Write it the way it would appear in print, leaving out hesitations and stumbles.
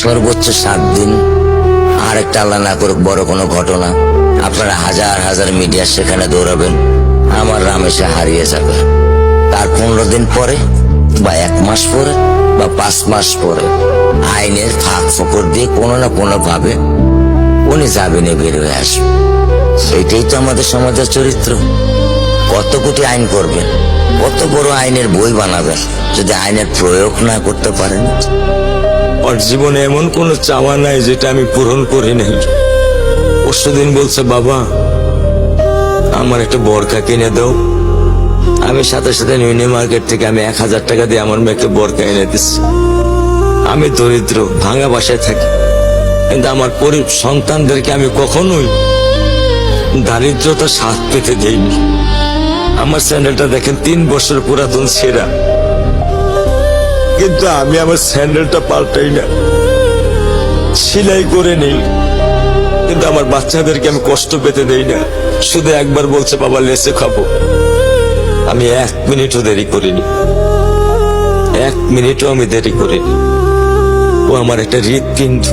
সর্বোচ্চ 7 দিন, আর একটা আল্লাহ না করুক বড় কোনো ঘটনা, আপনারা হাজার হাজার মিডিয়া সেখানে দৌড়াবেন, আমার রামেশা হারিয়ে যাবে। তার 15 দিন পরে বা 1 মাস পরে বা 5 মাস পরে আইনের ফাঁক ফোকর দিয়ে কোনো না কোনো ভাবে উনি জামিনে বের হয়ে আসবে। সেইটাই তো আমাদের সমাজের চরিত্র। কত কোটি আইন করবেন, কত বড় আইনের বই বানাবেন, যদি আইনের প্রয়োগ না করতে পারেন। ওর জীবনে এমন কোনো চাওয়া নাই যেটা আমি পূরণ করি নাই। পরশুদিন বলছে, বাবা আমার একটা বোরকা কিনে দাও। আমি সাথে সাথে নিউ মার্কেট থেকে আমি 1000 টাকা দিয়ে আমার মেয়েকে বোরকা এনে দিচ্ছি। আমি দরিদ্র, ভাঙা বাসায় থাকি, কিন্তু আমার সন্তানদেরকে আমি কখনোই দারিদ্রতা স্বাদ পেতে দেইনি। আমার স্যান্ডেলটা দেখেন 3 বছর পুরাতন ছেঁড়া, কিন্তু আমি আমার স্যান্ডেলটা পাল্টাই না, সেলাই করে নেই, কিন্তু আমার বাচ্চাদেরকে আমি কষ্ট পেতে দেই না। শুধু একবার বলছে, বাবা লেসে খাবো। আমি 1 মিনিটও দেরি করিনি, 1 মিনিটও আমি দেরি করিনি। ও আমার একটা হৃৎপিণ্ড।